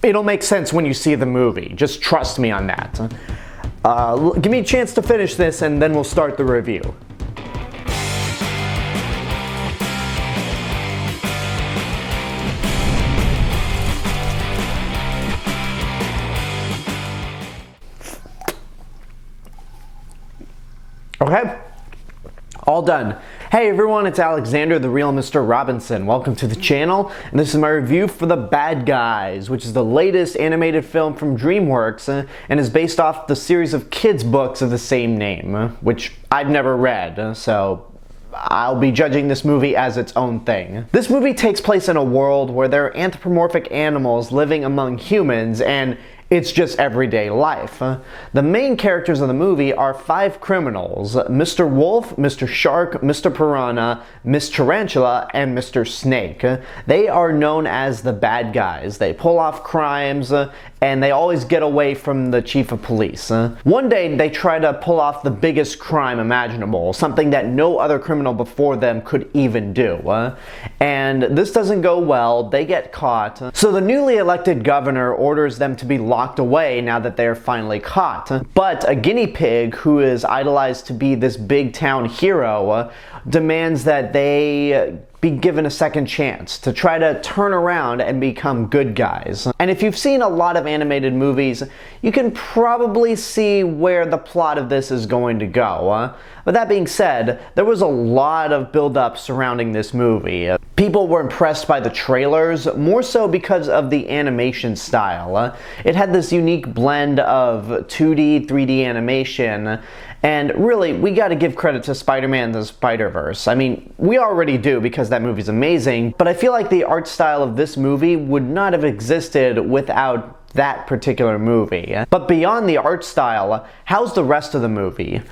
It'll make sense when you see the movie. Just trust me on that. Give me a chance to finish this and then we'll start the review. Okay, all done. Hey everyone, it's Alexander, the real Mr. Robinson. Welcome to the channel, and this is my review for The Bad Guys, which is the latest animated film from DreamWorks and is based off the series of kids' books of the same name, which I've never read, so I'll be judging this movie as its own thing. This movie takes place in a world where there are anthropomorphic animals living among humans, and it's just everyday life. The main characters of the movie are 5 criminals: Mr. Wolf, Mr. Shark, Mr. Piranha, Miss Tarantula, and Mr. Snake. They are known as the bad guys. They pull off crimes, and they always get away from the chief of police. One day, they try to pull off the biggest crime imaginable, something that no other criminal before them could even do. And this doesn't go well. They get caught. So the newly elected governor orders them to be locked away now that they're finally caught. But a guinea pig, who is idolized to be this big town hero, demands that they be given a second chance to try to turn around and become good guys. And if you've seen a lot of animated movies, you can probably see where the plot of this is going to go. But that being said, there was a lot of build-up surrounding this movie. People were impressed by the trailers, more so because of the animation style. It had this unique blend of 2D, 3D animation, and really, we gotta give credit to Spider-Man the Spider-Verse. I mean, we already do because that movie's amazing, but I feel like the art style of this movie would not have existed without that particular movie. But beyond the art style, how's the rest of the movie?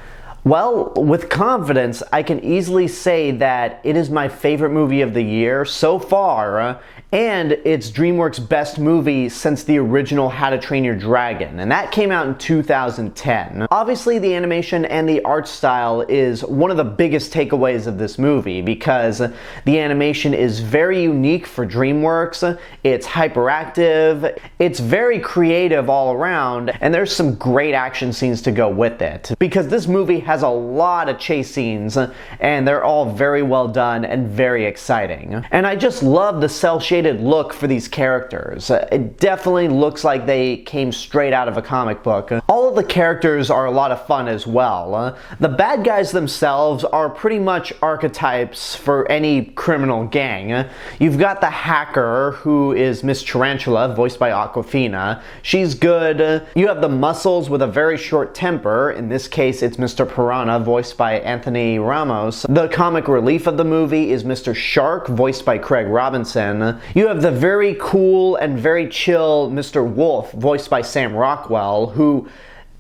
Well, with confidence, I can easily say that it is my favorite movie of the year so far, and it's DreamWorks' best movie since the original How to Train Your Dragon, and that came out in 2010. Obviously, the animation and the art style is one of the biggest takeaways of this movie because the animation is very unique for DreamWorks, it's hyperactive, it's very creative all around, and there's some great action scenes to go with it. Because this movie has a lot of chase scenes, and they're all very well done and very exciting. And I just love the cel-shaded look for these characters. It definitely looks like they came straight out of a comic book. All of the characters are a lot of fun as well. The bad guys themselves are pretty much archetypes for any criminal gang. You've got the hacker, who is Miss Tarantula, voiced by Awkwafina. She's good. You have the muscles with a very short temper. In this case, it's Mr. Piranha, voiced by Anthony Ramos. The comic relief of the movie is Mr. Shark, voiced by Craig Robinson. You have the very cool and very chill Mr. Wolf, voiced by Sam Rockwell, who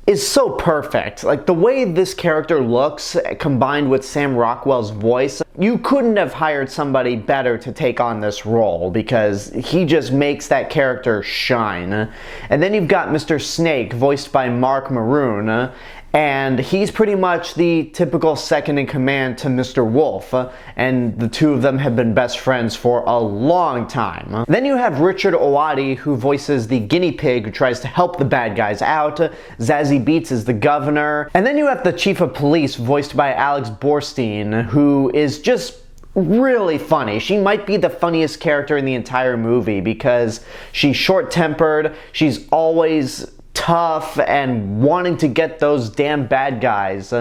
is so perfect. Like, the way this character looks, combined with Sam Rockwell's voice, you couldn't have hired somebody better to take on this role because he just makes that character shine. And then you've got Mr. Snake, voiced by Marc Maron, and he's pretty much the typical second-in-command to Mr. Wolf, and the two of them have been best friends for a long time. Then you have Richard Ayoade, who voices the guinea pig who tries to help the bad guys out. Zazie Beetz is the governor. And then you have the chief of police, voiced by Alex Borstein, who is just really funny. She might be the funniest character in the entire movie because she's short-tempered, she's always tough and wanting to get those damn bad guys,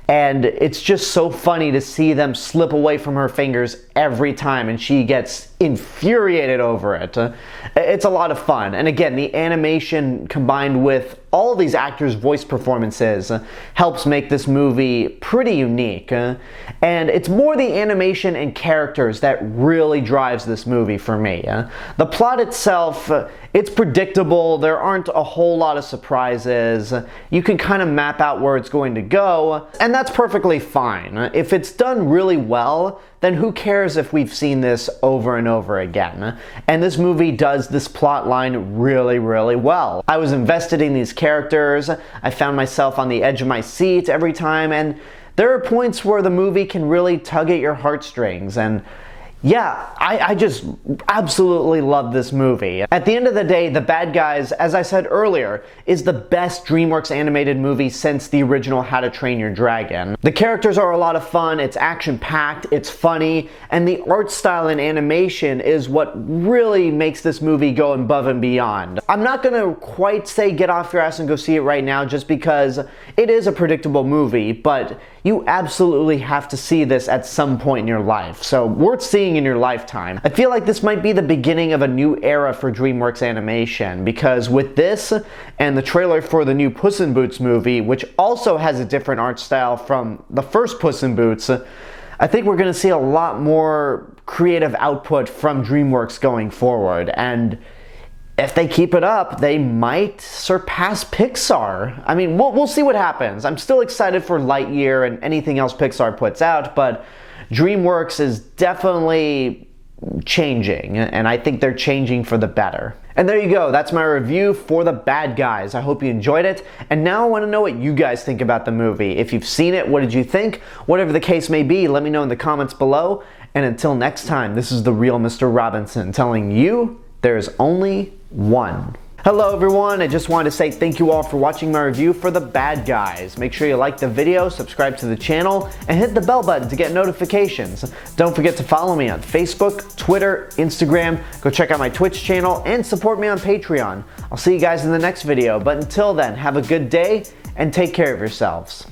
and it's just so funny to see them slip away from her fingers every time and she gets infuriated over it. It's a lot of fun, and again, the animation combined with all these actors' voice performances helps make this movie pretty unique. And it's more the animation and characters that really drives this movie for me. The plot itself, it's predictable. There aren't a whole lot of surprises. You can kind of map out where it's going to go, and that's perfectly fine. If it's done really well, then who cares if we've seen this over and over again? And this movie does this plot line really, really well. I was invested in these characters. I found myself on the edge of my seat every time, and there are points where the movie can really tug at your heartstrings, and Yeah, I just absolutely love this movie. At the end of the day, The Bad Guys, as I said earlier, is the best DreamWorks animated movie since the original How to Train Your Dragon. The characters are a lot of fun, it's action-packed, it's funny, and the art style and animation is what really makes this movie go above and beyond. I'm not gonna quite say get off your ass and go see it right now just because it is a predictable movie, but you absolutely have to see this at some point in your life. So worth seeing in your lifetime. I feel like this might be the beginning of a new era for DreamWorks Animation, because with this and the trailer for the new Puss in Boots movie, which also has a different art style from the first Puss in Boots, I think we're going to see a lot more creative output from DreamWorks going forward, and if they keep it up, they might surpass Pixar. I mean, we'll see what happens. I'm still excited for Lightyear and anything else Pixar puts out, but DreamWorks is definitely changing, and I think they're changing for the better. And there you go, that's my review for The Bad Guys. I hope you enjoyed it, and now I want to know what you guys think about the movie. If you've seen it, what did you think? Whatever the case may be, let me know in the comments below, and until next time, this is the real Mr. Robinson telling you there's only one. Hello everyone, I just wanted to say thank you all for watching my review for The Bad Guys. Make sure you like the video, subscribe to the channel, and hit the bell button to get notifications. Don't forget to follow me on Facebook, Twitter, Instagram, go check out my Twitch channel, and support me on Patreon. I'll see you guys in the next video, but until then, have a good day, and take care of yourselves.